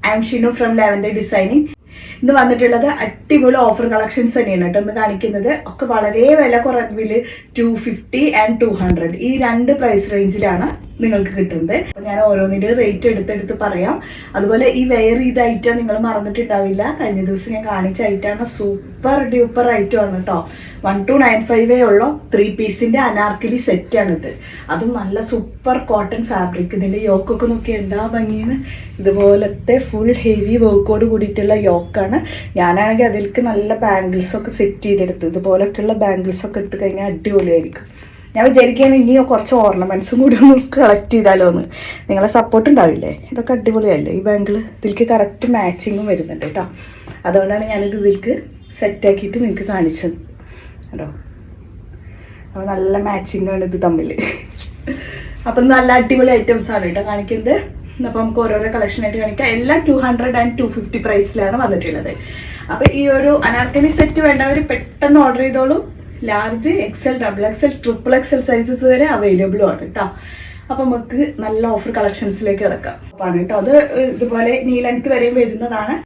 I M Shinu from lavender designing. ഇന്ന് വന്നിട്ടുള്ളത് അടിപൊളി ഓഫർ കളക്ഷൻസ് തന്നെയാണ് കേട്ടോ ഇന്ന് കാണിക്കുന്നത്. ഒക്കെ വളരെ വില കുറവില് 250 and 200 ഈ രണ്ട് പ്രൈസ് റേഞ്ചിലാണ് നിങ്ങൾക്ക് കിട്ടുന്നത്. അപ്പൊ ഞാൻ ഓരോന്നിന്റെ റേറ്റ് എടുത്തെടുത്ത് പറയാം. അതുപോലെ ഈ വെയർ ചെയ്ത ഐറ്റം നിങ്ങൾ മറന്നിട്ടുണ്ടാവില്ല, കഴിഞ്ഞ ദിവസം ഞാൻ കാണിച്ച ഐറ്റമാണ്. സൂപ്പർ ഡ്യൂപ്പർ ഐറ്റം ആണ് കേട്ടോ. 1295 ഉള്ളൂ. 3 പീസിന്റെ അനാർക്കലി സെറ്റ് ആണിത്. അതും നല്ല സൂപ്പർ കോട്ടൺ ഫാബ്രിക്. ഇതിന്റെ യോക്കൊക്കെ നോക്കി എന്താ ഭംഗിന്ന്. ഇതുപോലത്തെ ഫുൾ ഹെവി വർക്കോട് കൂടിയിട്ടുള്ള യോക്കാണ്. ഞാനാണെങ്കിൽ അതിലേക്ക് നല്ല ബാംഗിൾസ് ഒക്കെ സെറ്റ് ചെയ്തെടുത്ത് ഇതുപോലൊക്കെയുള്ള ബാംഗിൾസ് ഒക്കെ ഇട്ട് കഴിഞ്ഞാൽ അടിപൊളിയായിരിക്കും. ഞാൻ വിചാരിക്കുകയാണ് ഇനി കുറച്ച് ഓർണമെന്റ്സും കൂടി ഒന്ന് കളക്ട് ചെയ്താലോ എന്ന്. നിങ്ങളെ സപ്പോർട്ട് ഉണ്ടാവില്ലേ? ഇതൊക്കെ അടിപൊളിയല്ലേ ഈ ബാംഗിൾ? ഇതിലേക്ക് കറക്റ്റ് മാച്ചിങ്ങും വരുന്നുണ്ട് കേട്ടോ. അതുകൊണ്ടാണ് ഞാനിത് ഇതിലേക്ക് സെറ്റാക്കിയിട്ട് നിങ്ങൾക്ക് കാണിച്ചത് കേട്ടോ. അപ്പോൾ നല്ല മാച്ചിങ് ആണ് ഇത് തമ്മിൽ. അപ്പം നല്ല അടിപൊളി ഐറ്റംസ് ആണ് കേട്ടോ കാണിക്കുന്നത്. അപ്പോൾ നമുക്ക് ഓരോരോ കളക്ഷനായിട്ട് കാണിക്കാം. എല്ലാം 200 and 250 പ്രൈസിലാണ് വന്നിട്ടുള്ളത്. അപ്പോൾ ഈ ഒരു അനാർക്കലി സെറ്റ് വേണ്ടവർ പെട്ടെന്ന് ഓർഡർ ചെയ്തോളൂ. Large, XL, double XL, triple XL sizes വരെ അവൈലബിളും ആണ് കേട്ടോ. അപ്പം നമുക്ക് നല്ല ഓഫർ കളക്ഷൻസിലേക്ക് കിടക്കാം ആണ് കേട്ടോ. അത് ഇതുപോലെ നീ ലെങ്ത് വരെയും വരുന്നതാണ്.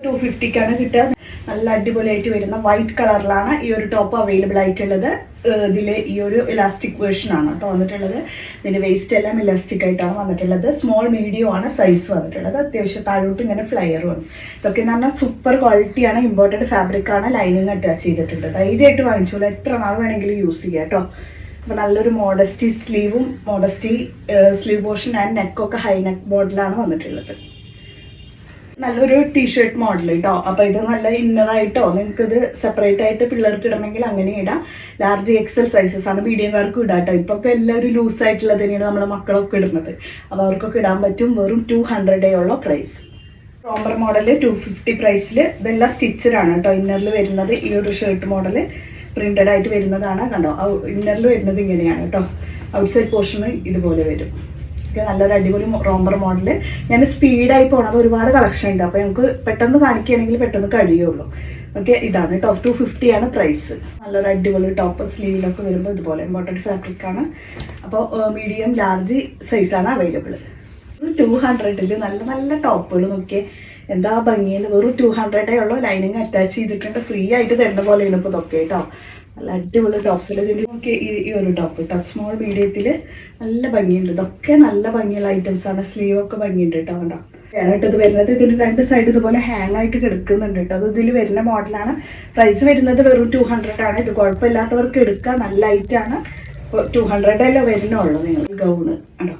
250ക്കാണ് കിട്ടുക. നല്ല അടിപൊളിയായിട്ട് വരുന്ന വൈറ്റ് കളറിലാണ് ഈ ഒരു ടോപ്പ് അവൈലബിൾ ആയിട്ടുള്ളത്. ഇതിൽ ഈ ഒരു ഇലാസ്റ്റിക് വേർഷൻ ആണ് കേട്ടോ വന്നിട്ടുള്ളത്. ഇതിൻ്റെ വേസ്റ്റ് എല്ലാം ഇലാസ്റ്റിക് ആയിട്ടാണ് വന്നിട്ടുള്ളത്. സ്മോൾ മീഡിയം ആണ് സൈസ് വന്നിട്ടുള്ളത്. അത്യാവശ്യം താഴോട്ട് ഇങ്ങനെ ഫ്ലയറും ആണ്. ഇതൊക്കെ എന്ന് പറഞ്ഞാൽ സൂപ്പർ ക്വാളിറ്റിയാണ്. ഇമ്പോർട്ടഡ് ഫാബ്രിക് ആണ്. ലൈനിങ് അറ്റാച്ച് ചെയ്തിട്ടുണ്ട്. ധൈര്യമായിട്ട് വാങ്ങിച്ചോളൂ. എത്ര നാൾ വേണമെങ്കിലും യൂസ് ചെയ്യാം കേട്ടോ. അപ്പോൾ നല്ലൊരു മോഡസ്റ്റി സ്ലീവും മോഡസ്റ്റി സ്ലീവ് പോർഷൻ ആൻഡ് നെക്കൊക്കെ ഹൈ നെക്ക് മോഡലാണ് വന്നിട്ടുള്ളത്. നല്ലൊരു ടീഷർട്ട് മോഡൽ കേട്ടോ. അപ്പോൾ ഇത് നല്ല ഇന്നറായിട്ടോ നിങ്ങൾക്കിത് സെപ്പറേറ്റ് ആയിട്ട് പിള്ളേർക്ക് ഇടണമെങ്കിൽ അങ്ങനെ ഇടാം. ലാർജ് എക്സൽ സൈസസ് ആണ്. മീഡിയംകാർക്കും ഇടാം കേട്ടോ. ഇപ്പോൾ ഒക്കെ എല്ലാവരും ലൂസായിട്ടുള്ളത് തന്നെയാണ് നമ്മുടെ മക്കളൊക്കെ ഇടുന്നത്. അപ്പോൾ അവർക്കൊക്കെ ഇടാൻ പറ്റും. വെറും 200 ഉള്ള പ്രൈസ്. റോംബർ മോഡൽ 250 പ്രൈസിൽ. ഇതെല്ലാം സ്റ്റിച്ചഡാണ് കേട്ടോ. ഇന്നറിൽ വരുന്നത് ഈ ഒരു ഷർട്ട് മോഡൽ പ്രിന്റഡ് ആയിട്ട് വരുന്നതാണ്. കണ്ടോ ഇന്നറിൽ വരുന്നത് ഇങ്ങനെയാണ് കേട്ടോ. ഔട്ട്സൈഡ് പോർഷന് ഇതുപോലെ വരും. നല്ലൊരു അടിപൊളി റോംബർ മോഡല്. ഞാൻ സ്പീഡായി പോണത് ഒരുപാട് കളക്ഷൻ ഉണ്ട്. അപ്പോൾ നമുക്ക് പെട്ടെന്ന് കാണിക്കുകയാണെങ്കിൽ പെട്ടെന്ന് കഴിയുള്ളൂ. ഓക്കെ, ഇതാണ് കേട്ടോ. 250 ആണ് പ്രൈസ്. നല്ലൊരു അടിപൊളി ടോപ്പ് സ്ലീവിലൊക്കെ വരുമ്പോൾ ഇതുപോലെ ഇമ്പോർട്ടൻറ്റ് ഫാബ്രിക് ആണ്. അപ്പോൾ മീഡിയം ലാർജ് സൈസാണ് അവൈലബിൾ. 200 നല്ല നല്ല ടോപ്പുകൾ നോക്കിയേ എന്താ ഭംഗിയെന്ന്. വെറും 200 ഉള്ളൂ. ലൈനിങ് അറ്റാച്ച് ചെയ്തിട്ടുണ്ട്. ഫ്രീ ആയിട്ട് തരുന്ന പോലെയാണ് ഇപ്പോൾ ഇതൊക്കെ കേട്ടോ. നല്ല അടിപൊളി ടോപ്സിൽ ഇതിൻ്റെ നോക്കി ഈ ഒരു ടോപ്പ് കേട്ടോ. സ്മോൾ മീഡിയത്തിൽ നല്ല ഭംഗിയുണ്ട്. ഇതൊക്കെ നല്ല ഭംഗിയുള്ള ഐറ്റംസ് ആണ്. സ്ലീവ് ഒക്കെ ഭംഗിയുണ്ട് കേട്ടോ. കണ്ടോ കേട്ടോ ഇത് വരുന്നത്. ഇതിന് രണ്ട് സൈഡ് ഇതുപോലെ ഹാങ് ആയിട്ട് കിടക്കുന്നുണ്ട് കേട്ടോ. അത് ഇതിൽ വരുന്ന മോഡലാണ്. പ്രൈസ് വരുന്നത് വെറും 200 ആണ്. ഇത് കുഴപ്പമില്ലാത്തവർക്ക് എടുക്കുക. നല്ല ഐറ്റാണ്. 200 വരുന്നുള്ളൂ. നിങ്ങൾ ഗൗണ് കണ്ടോ.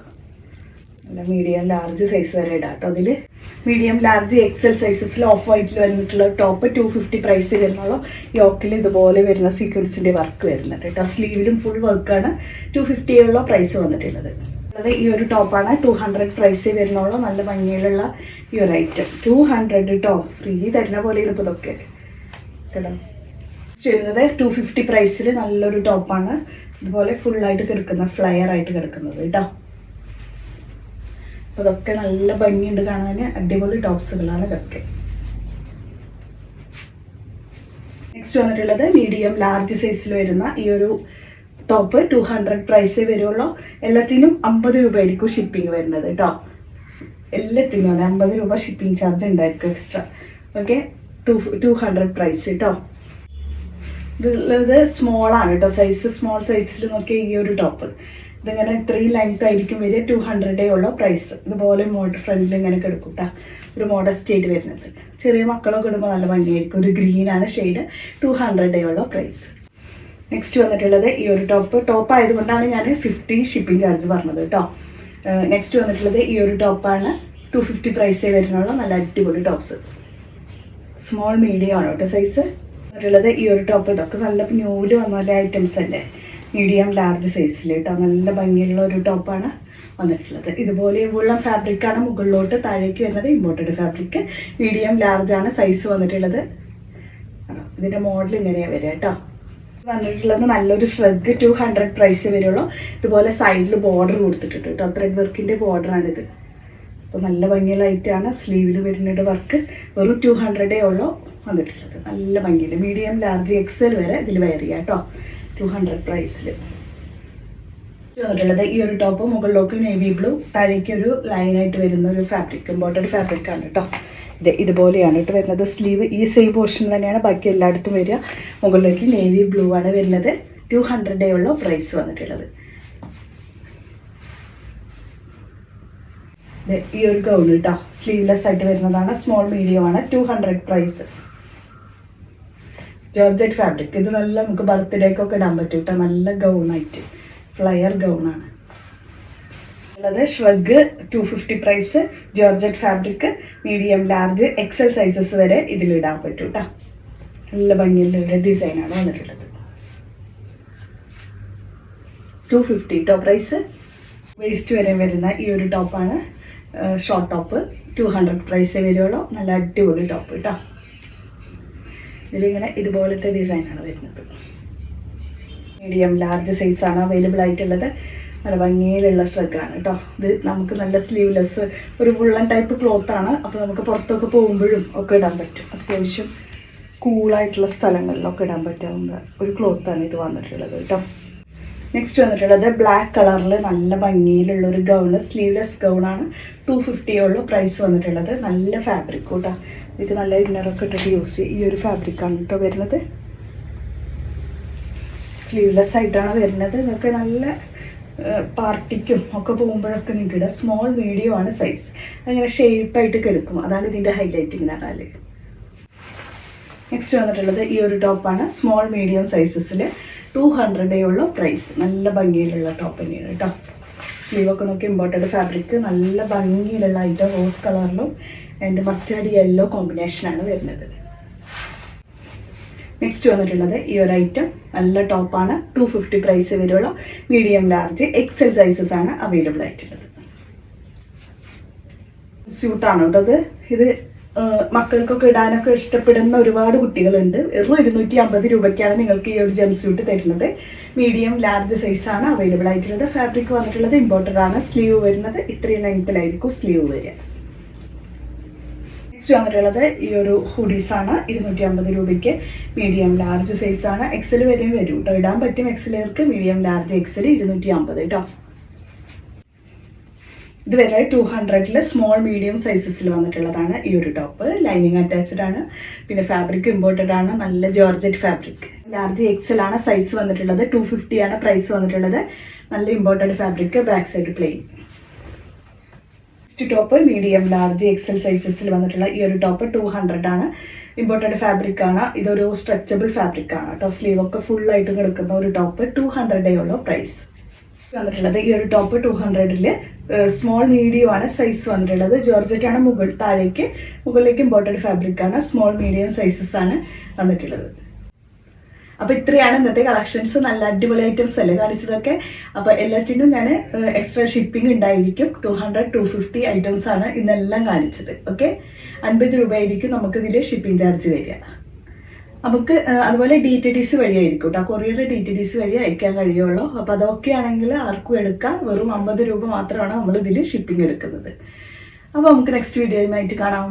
നല്ല മീഡിയം ലാർജ് സൈസ് വരെ ഇടാം കേട്ടോ. അതിൽ മീഡിയം ലാർജ് എക്സൽ സൈസസിൽ ഓഫ് വൈറ്റിൽ വന്നിട്ടുള്ള ടോപ്പ് 250 പ്രൈസ് വരുന്നുള്ളൂ. യോക്കിൽ ഇതുപോലെ വരുന്ന സീക്വൻസിൻ്റെ വർക്ക് വരുന്നുണ്ട് കേട്ടോ. സ്ലീവിലും ഫുൾ വർക്കാണ്. 250 ഉള്ള പ്രൈസ് വന്നിട്ടുള്ളത്. അത് ഈ ഒരു ടോപ്പാണ്. 200 പ്രൈസ് വരുന്നുള്ളൂ. നല്ല ഭംഗിയിലുള്ള ഈ ഒരു ഐറ്റം 200 കേട്ടോ. ഫ്രീ തരുന്ന പോലെയാണ് ഇപ്പോൾ ഇതൊക്കെ കേട്ടോ. ചെയ്യുന്നത് 250 പ്രൈസിൽ നല്ലൊരു ടോപ്പാണ്. ഇതുപോലെ ഫുള്ളായിട്ട് കിടക്കുന്ന ഫ്ലയർ ആയിട്ട് കിടക്കുന്നത് കേട്ടോ. അപ്പോൾ ഇതൊക്കെ നല്ല ഭംഗിയുണ്ട് കാണാൻ. അടിപൊളി ടോപ്സുകളാണ് ഇതൊക്കെ. നെക്സ്റ്റ് വന്നിട്ടുള്ളത് മീഡിയം ലാർജ് സൈസിൽ വരുന്ന ഈ ഒരു ടോപ്പ് 200 പ്രൈസേ വരുള്ളൂ. എല്ലാത്തിനും 50 രൂപയായിരിക്കും ഷിപ്പിംഗ് വരുന്നത് കേട്ടോ. എല്ലാത്തിനും അതെ 50 രൂപ ഷിപ്പിംഗ് ചാർജ് ഉണ്ടായിരിക്കും എക്സ്ട്രാ. ഓക്കെ, 200 പ്രൈസ് കേട്ടോ. ഇത് സ്മോളാണ് കേട്ടോ. സൈസ് സ്മോൾ സൈസിൽ നോക്കിയ ഈ ഒരു ടോപ്പ് ഇതിങ്ങനെ ഇത്രയും ലെങ്ത് ആയിരിക്കും വരിക. 200 ഉള്ള പ്രൈസ്. ഇതുപോലെ ഫ്രണ്ടിൽ ഇങ്ങനെ കിടക്കും കേട്ടോ. ഒരു മോഡസ്റ്റ് ആയിട്ട് വരുന്നത്. ചെറിയ മക്കളൊക്കെ ഇടുമ്പോൾ നല്ല ഭംഗിയായിരിക്കും. ഒരു ഗ്രീനാണ് ഷെയ്ഡ്. 200 ഉള്ള പ്രൈസ്. നെക്സ്റ്റ് വന്നിട്ടുള്ളത് ഈ ഒരു ടോപ്പ് ആയതുകൊണ്ടാണ് ഞാൻ 50 ഷിപ്പിംഗ് ചാർജ് പറഞ്ഞത് കേട്ടോ. നെക്സ്റ്റ് വന്നിട്ടുള്ളത് ഈ ഒരു ടോപ്പാണ്. 250 പ്രൈസേ വരുന്നുള്ളൂ. നല്ല അടിപൊളി ടോപ്സ്. സ്മോൾ മീഡിയം ആണ് കേട്ടോ സൈസ്. വന്നിട്ടുള്ളത് ഈ ഒരു ടോപ്പ്. ഇതൊക്കെ നല്ല ന്യൂല് വന്ന ഐറ്റംസ് അല്ലേ. മീഡിയം ലാർജ് സൈസിൽ കേട്ടോ. നല്ല ഭംഗിയുള്ള ഒരു ടോപ്പാണ് വന്നിട്ടുള്ളത്. ഇതുപോലെ വുള്ളൻ ഫാബ്രിക്കാണ് മുകളിലോട്ട് താഴേക്ക് വരുന്നത്. Imported fabric. മീഡിയം ലാർജ് ആണ് സൈസ് വന്നിട്ടുള്ളത്. ഇതിൻ്റെ മോഡൽ ഇങ്ങനെയാണ് വരിക കേട്ടോ. വന്നിട്ടുള്ളത് നല്ലൊരു ഷ്രഗ് 200 പ്രൈസ് വരുള്ളൂ. ഇതുപോലെ സൈഡിൽ ബോർഡർ കൊടുത്തിട്ടുണ്ട് കേട്ടോ. ത്രെഡ് വർക്കിൻ്റെ ബോർഡറാണിത്. അപ്പോൾ നല്ല ഭംഗിയുള്ള ഐറ്റാണ്. സ്ലീവിൽ വരുന്നുണ്ട് വർക്ക്. വെറും 200 ഉള്ളൂ വന്നിട്ടുള്ളത്. നല്ല ഭംഗിയിൽ മീഡിയം ലാർജ് എക്സൽ വരെ ഇതിൽ വെയർ ചെയ്യാം കേട്ടോ. 200 പ്രൈസിൽ. വന്നിട്ടുള്ളത് ഈ ഒരു ടോപ്പ് മുകളിലേക്ക് നേവി ബ്ലൂ, താഴേക്ക് ഒരു ലൈനായിട്ട് വരുന്ന ഒരു ഫാബ്രിക്, ഇമ്പോർട്ടഡ് ഫാബ്രിക് ആണ് കേട്ടോ. ഇതുപോലെയാണ് കേട്ടോ വരുന്നത്. സ്ലീവ് ഈ സെയിം പോർഷൻ തന്നെയാണ് ബാക്കി എല്ലായിടത്തും വരിക. മുകളിലേക്ക് നേവി ബ്ലൂ ആണ് വരുന്നത്. 200 ഉള്ള പ്രൈസ് വന്നിട്ടുള്ളത്. ഈ ഒരു ഗൗൺ കേട്ടോ, സ്ലീവ്ലെസ് ആയിട്ട് വരുന്നതാണ്, സ്മോൾ മീഡിയം ആണ്. 200 പ്രൈസ്. ജോർജറ്റ് ഫാബ്രിക്, ഇത് നല്ല നമുക്ക് ബർത്ത്ഡേക്കൊക്കെ ഇടാൻ പറ്റും കേട്ടോ. നല്ല ഗൗണായിട്ട് ഫ്ലയർ ഗൗണാണ് ഉള്ളത്. Shrug 250 price. Georgette fabric, medium, large, XL sizes വരെ ഇതിലിടാൻ പറ്റും കേട്ടോ. നല്ല ഭംഗിയുള്ള ഡിസൈനാണ് വന്നിട്ടുള്ളത്. 250 ടോപ്പ് പ്രൈസ്. വേസ്റ്റ് വരെ വരുന്ന ഈ ഒരു ടോപ്പാണ്, ഷോർട്ട് ടോപ്പ്. 200 പ്രൈസേ വരുള്ളൂ. നല്ല അടിപൊളി ടോപ്പ് കേട്ടോ. ഇതിലിങ്ങനെ ഇതുപോലത്തെ ഡിസൈനാണ് വരുന്നത്. മീഡിയം, ലാർജ് സൈസാണ് അവൈലബിൾ ആയിട്ടുള്ളത്. നല്ല ഭംഗിയിലുള്ള ഷ്രഗാണ് കേട്ടോ. ഇത് നമുക്ക് നല്ല സ്ലീവ്ലെസ് ഒരു വുള്ളൻ ടൈപ്പ് ക്ലോത്താണ്. അപ്പോൾ നമുക്ക് പുറത്തൊക്കെ പോകുമ്പോഴും ഒക്കെ ഇടാൻ പറ്റും. അത്യാവശ്യം കൂളായിട്ടുള്ള സ്ഥലങ്ങളിലൊക്കെ ഇടാൻ പറ്റാവുന്ന ഒരു ക്ലോത്താണ് ഇത് വന്നിട്ടുള്ളത് കേട്ടോ. നെക്സ്റ്റ് വന്നിട്ടുള്ളത് ബ്ലാക്ക് കളറിൽ നല്ല ഭംഗിയിലുള്ള ഒരു ഗൗണ്, സ്ലീവ്ലെസ് ഗൗണാണ്. 250 ഉള്ള പ്രൈസ് വന്നിട്ടുള്ളത്. നല്ല ഫാബ്രിക് കേട്ടോ. ഇത് നല്ല ഇന്നറൊക്കെ ഇട്ടിട്ട് യൂസ് ചെയ്യും. ഈ ഒരു ഫാബ്രിക്കാണ് കേട്ടോ വരുന്നത്. സ്ലീവ്ലെസ് ആയിട്ടാണ് വരുന്നത്. ഇതൊക്കെ നല്ല പാർട്ടിക്കും ഒക്കെ പോകുമ്പോഴൊക്കെ നിങ്ങൾക്ക് ഇടാം. സ്മോൾ മീഡിയം ആണ് സൈസ്. അങ്ങനെ ഷേപ്പായിട്ട് കിടക്കും. അതാണ് ഇതിൻ്റെ ഹൈലൈറ്റിംഗ് എന്ന് പറഞ്ഞാൽ. നെക്സ്റ്റ് വന്നിട്ടുള്ളത് ഈ ഒരു ടോപ്പാണ്, സ്മോൾ മീഡിയം സൈസസിൽ. 200 ഉള്ള പ്രൈസ്. നല്ല ഭംഗിയിലുള്ള ടോപ്പ് തന്നെയാണ് കേട്ടോ. സ്ലീവൊക്കെ നോക്കി ഇമ്പോർട്ടഡ് ഫാബ്രിക്, നല്ല ഭംഗിയിലുള്ള ഐറ്റം. റോസ് കളറിലും ആൻഡ് മസ്റ്റാർഡ് യെല്ലോ കോമ്പിനേഷനാണ് വരുന്നത്. നെക്സ്റ്റ് വന്നിട്ടുള്ളത് ഈ ഒരു ഐറ്റം നല്ല ടോപ്പാണ്. 250 പ്രൈസ് വരുള്ളൂ. മീഡിയം, ലാർജ്, എക്സൽ സൈസസ് ആണ് അവൈലബിൾ ആയിട്ടുള്ളത്. സ്യൂട്ടാണ് കേട്ടോ ഇത്. മക്കൾക്കൊക്കെ ഇടാനൊക്കെ ഇഷ്ടപ്പെടുന്ന ഒരുപാട് കുട്ടികളുണ്ട്. വെറും 250 രൂപയ്ക്കാണ് നിങ്ങൾക്ക് ഈ ഒരു ജംപ് സ്യൂട്ട് തരുന്നത്. മീഡിയം, ലാർജ് സൈസാണ് അവൈലബിൾ ആയിട്ടുള്ളത്. ഫാബ്രിക് വന്നിട്ടുള്ളത് ഇമ്പോർട്ടഡ് ആണ്. സ്ലീവ് വരുന്നത് ഇത്രയും ലെങ്ത്തിലായിരിക്കും സ്ലീവ് വരിക. നെക്സ്റ്റ് വന്നിട്ടുള്ളത് ഈ ഒരു ഹുഡീസാണ്. 250 രൂപയ്ക്ക്. മീഡിയം, ലാർജ് സൈസാണ്. എക്സൽ വരെയും വരും കേട്ടോ. ഇടാൻ പറ്റും എക്സലുകാർക്ക്. മീഡിയം, ലാർജ്, എക്സൽ 250 കേട്ടോ. ഇത് വരെ 200 സ്മോൾ മീഡിയം സൈസസിൽ വന്നിട്ടുള്ളതാണ് ഈ ഒരു ടോപ്പ്. ലൈനിങ് അറ്റാച്ച്ഡ് ആണ്. പിന്നെ ഫാബ്രിക് ഇമ്പോർട്ടഡ് ആണ്. നല്ല ജോർജറ്റ് ഫാബ്രിക്. ലാർജ്, എക്സൽ ആണ് സൈസ് വന്നിട്ടുള്ളത്. 250 ആണ് പ്രൈസ് വന്നിട്ടുള്ളത്. നല്ല imported fabric. Back side plain. Next top medium, large, XL സൈസസിൽ വന്നിട്ടുള്ള ഈ ഒരു ടോപ്പ് 200 ആണ്. ഇമ്പോർട്ടഡ് ഫാബ്രിക് ആണ്. ഇതൊരു സ്ട്രെച്ചബിൾ ഫാബ്രിക് ആണ് കേട്ടോ. സ്ലീവ് ഒക്കെ ഫുൾ ആയിട്ട് കിടക്കുന്ന ഒരു ടോപ്പ്. 200 ഉള്ള പ്രൈസ് വന്നിട്ടുള്ളത്. ഈ ഒരു ടോപ്പ് 200 സ്മോൾ മീഡിയം ആണ് സൈസ് വന്നിട്ടുള്ളത്. ജോർജറ്റ് ആണ്. മുകളിലേക്ക് ഇമ്പോർട്ടഡ് ഫാബ്രിക് ആണ്. സ്മോൾ മീഡിയം സൈസസ് ആണ് വന്നിട്ടുള്ളത്. അപ്പോൾ ഇത്രയാണ് ഇന്നത്തെ കളക്ഷൻസ്. നല്ല അടിപൊളി ഐറ്റംസ് അല്ലേ കാണിച്ചതൊക്കെ. അപ്പോൾ എല്ലാറ്റിനും ഞാൻ എക്സ്ട്രാ ഷിപ്പിംഗ് ഉണ്ടായിരിക്കും. 200-250 ഐറ്റംസ് ആണ് ഇന്നെല്ലാം കാണിച്ചത്. ഓക്കെ, 50 രൂപയായിരിക്കും നമുക്കിതിൽ ഷിപ്പിംഗ് ചാർജ് വരിക. നമുക്ക് അതുപോലെ DTDC വഴിയായിരിക്കും കേട്ടോ. കൊറിയർ DTDC വഴി അയക്കാൻ കഴിയുള്ളൂ. അപ്പോൾ അതൊക്കെ ആണെങ്കിൽ ആർക്കും എടുക്കാം. വെറും 50 രൂപ മാത്രമാണ് നമ്മൾ ഇതിൽ ഷിപ്പിംഗ് എടുക്കുന്നത്. അപ്പോൾ നമുക്ക് നെക്സ്റ്റ് വീഡിയോയുമായിട്ട് കാണാം.